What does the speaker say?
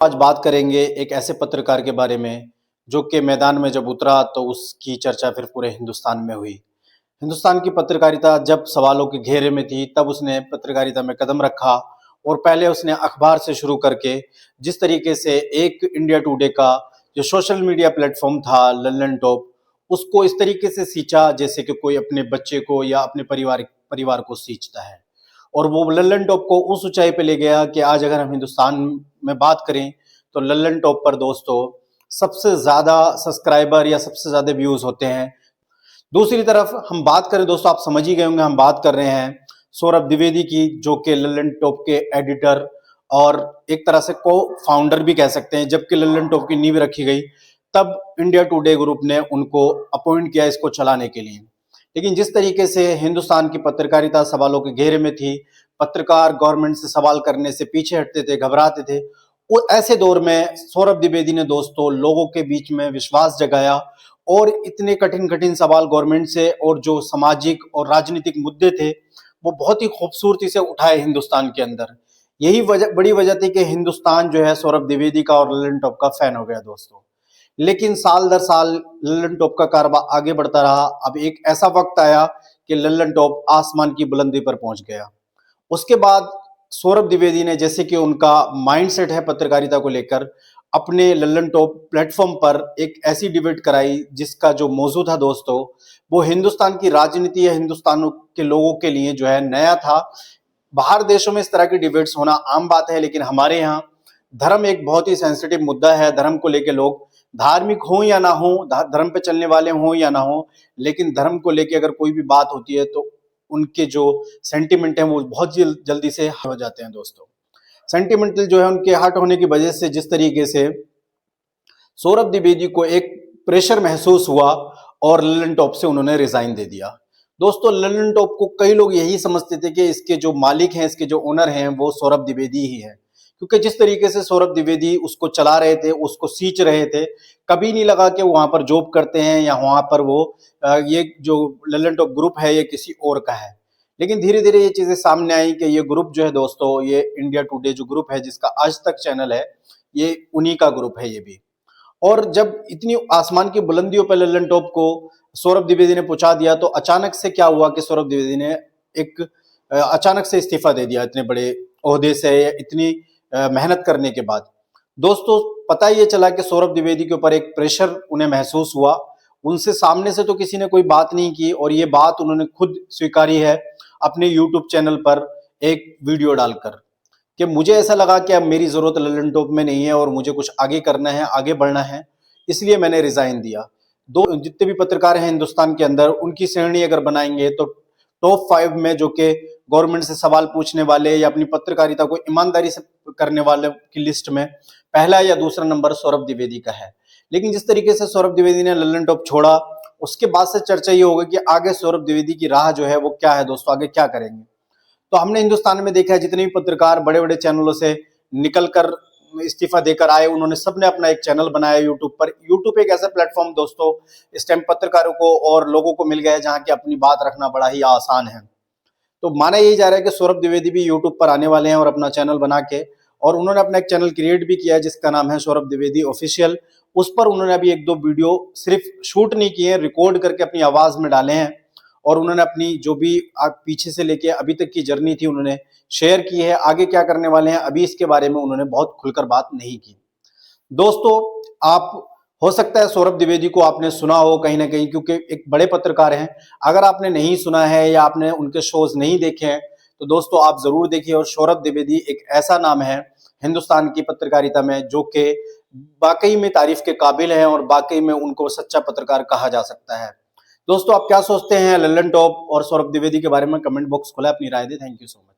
आज बात करेंगे एक ऐसे पत्रकार के बारे में जो कि मैदान में जब उतरा तो उसकी चर्चा फिर पूरे हिंदुस्तान में हुई। हिंदुस्तान की पत्रकारिता जब सवालों के घेरे में थी तब उसने पत्रकारिता में कदम रखा और पहले उसने अखबार से शुरू करके जिस तरीके से एक इंडिया टुडे का जो सोशल मीडिया प्लेटफॉर्म था लल्लन टॉप, उसको इस तरीके से सींचा जैसे कि कोई अपने बच्चे को या अपने परिवार परिवार को सींचता है। और वो लल्लन टॉप को उस ऊंचाई पे ले गया कि आज अगर हम हिंदुस्तान में बात करें तो लल्लन टॉप पर दोस्तों सबसे ज्यादा सब्सक्राइबर या सबसे ज्यादा व्यूज होते हैं। दूसरी तरफ हम बात करें दोस्तों, आप समझ ही गए होंगे हम बात कर रहे हैं सौरभ द्विवेदी की, जो कि लल्लन टॉप के एडिटर और एक तरह से को फाउंडर भी कह सकते हैं। जबकि लल्लन टॉप की नींव रखी गई तब इंडिया टुडे ग्रुप ने उनको अपॉइंट किया इसको चलाने के लिए। लेकिन जिस तरीके से हिंदुस्तान की पत्रकारिता सवालों के घेरे में थी, पत्रकार गवर्नमेंट से सवाल करने से पीछे हटते थे, घबराते थे, वो ऐसे दौर में सौरभ द्विवेदी ने दोस्तों लोगों के बीच में विश्वास जगाया और इतने कठिन कठिन सवाल गवर्नमेंट से और जो सामाजिक और राजनीतिक मुद्दे थे वो बहुत ही खूबसूरती से उठाए हिंदुस्तान के अंदर। यही बड़ी वजह थी कि हिंदुस्तान जो है सौरभ द्विवेदी का और लल्लन टॉप का फैन हो गया दोस्तों। लेकिन साल दर साल लल्लन टॉप का कारोबार आगे बढ़ता रहा। अब एक ऐसा वक्त आया कि लल्लन टॉप आसमान की बुलंदी पर पहुंच गया। उसके बाद सौरभ द्विवेदी ने, जैसे कि उनका माइंडसेट है पत्रकारिता को लेकर, अपने लल्लन टॉप प्लेटफॉर्म पर एक ऐसी डिबेट कराई जिसका जो मौजू था दोस्तों वो हिंदुस्तान की राजनीति या हिंदुस्तान के लोगों के लिए जो है नया था। बाहर देशों में इस तरह की डिबेट्स होना आम बात है, लेकिन हमारे यहाँ धर्म एक बहुत ही सेंसिटिव मुद्दा है। धर्म को लेकर लोग धार्मिक हों या ना हो, धर्म पे चलने वाले हों या ना हो, लेकिन धर्म को लेकर अगर कोई भी बात होती है तो उनके जो सेंटिमेंट हैं वो बहुत जल्दी से हो जाते हैं दोस्तों। सेंटिमेंटल जो है उनके हट होने की वजह से जिस तरीके से सौरभ द्विवेदी को एक प्रेशर महसूस हुआ और लल्लन टॉप से उन्होंने रिजाइन दे दिया। दोस्तों लल्लन टॉप को कई लोग यही समझते थे कि इसके जो मालिक हैं, इसके जो ओनर हैं वो सौरभ द्विवेदी ही है, क्योंकि जिस तरीके से सौरभ द्विवेदी उसको चला रहे थे, उसको सींच रहे थे, कभी नहीं लगा कि वहां पर जॉब करते हैं या वहां पर वो ये जो लल्लन टॉप ग्रुप है ये किसी और का है। लेकिन धीरे धीरे ये चीजें सामने आई कि ये ग्रुप जो है दोस्तों, ये इंडिया टुडे जो ग्रुप है जिसका आज तक चैनल है, ये उन्हीं का ग्रुप है ये भी। और जब इतनी आसमान की बुलंदियों पर लल्लन टॉप को सौरभ द्विवेदी ने पहुंचा दिया तो अचानक से क्या हुआ कि सौरभ द्विवेदी ने एक अचानक से इस्तीफा दे दिया इतने बड़े ओहदे से, इतनी मेहनत करने के बाद। दोस्तों पता ये चला कि सौरभ द्विवेदी के ऊपर एक प्रेशर उन्हें महसूस हुआ। उनसे सामने से तो किसी ने कोई बात नहीं की और ये बात उन्होंने खुद स्वीकारी है अपने यूट्यूब चैनल पर एक वीडियो डालकर, कि मुझे ऐसा लगा कि अब मेरी जरूरत लल्लन टॉप में नहीं है और मुझे कुछ आगे करना है, आगे बढ़ना है, इसलिए मैंने रिजाइन दिया। दो जितने भी पत्रकार हैं हिंदुस्तान के अंदर उनकी श्रेणी अगर बनाएंगे तो टॉप 5 में जो कि गवर्नमेंट से सवाल पूछने वाले या अपनी पत्रकारिता को ईमानदारी से करने वाले की लिस्ट में पहला या दूसरा नंबर सौरभ द्विवेदी का है। लेकिन जिस तरीके से सौरभ द्विवेदी ने लल्लन टॉप छोड़ा उसके बाद से चर्चा ये होगी कि आगे सौरभ द्विवेदी की राह जो है वो क्या है दोस्तों, आगे क्या करेंगे। तो हमने हिंदुस्तान में देखा है जितने भी पत्रकार बड़े बड़े चैनलों से निकलकर इस्तीफा देकर आए, उन्होंने सबने अपना एक चैनल बनाया यूट्यूब पर। यूट्यूब एक ऐसा प्लेटफॉर्म दोस्तों इस टाइम पत्रकारों को और लोगों को मिल गया है जहां की अपनी बात रखना बड़ा ही आसान है। तो माना यही जा रहा है कि सौरभ द्विवेदी भी यूट्यूब पर आने वाले हैं और अपना चैनल बना के, और उन्होंने अपना एक चैनल क्रिएट भी किया है जिसका नाम है सौरभ द्विवेदी ऑफिशियल। उस पर उन्होंने अभी एक दो वीडियो सिर्फ शूट नहीं किए हैं, रिकॉर्ड करके अपनी आवाज में डाले हैं और उन्होंने अपनी जो भी पीछे से लेके अभी तक की जर्नी थी उन्होंने शेयर की है। आगे क्या करने वाले हैं अभी इसके बारे में उन्होंने बहुत खुलकर बात नहीं की। दोस्तों आप हो सकता है सौरभ द्विवेदी को आपने सुना हो कहीं ना कहीं, क्योंकि एक बड़े पत्रकार हैं। अगर आपने नहीं सुना है या आपने उनके शोज नहीं देखे हैं तो दोस्तों आप जरूर देखिए। और सौरभ द्विवेदी एक ऐसा नाम है हिंदुस्तान की पत्रकारिता में जो कि वाकई में तारीफ के काबिल है और वाकई में उनको सच्चा पत्रकार कहा जा सकता है। दोस्तों आप क्या सोचते हैं लल्लन टॉप और सौरभ द्विवेदी के बारे में? कमेंट बॉक्स खुला है, अपनी राय दें। Thank you so much.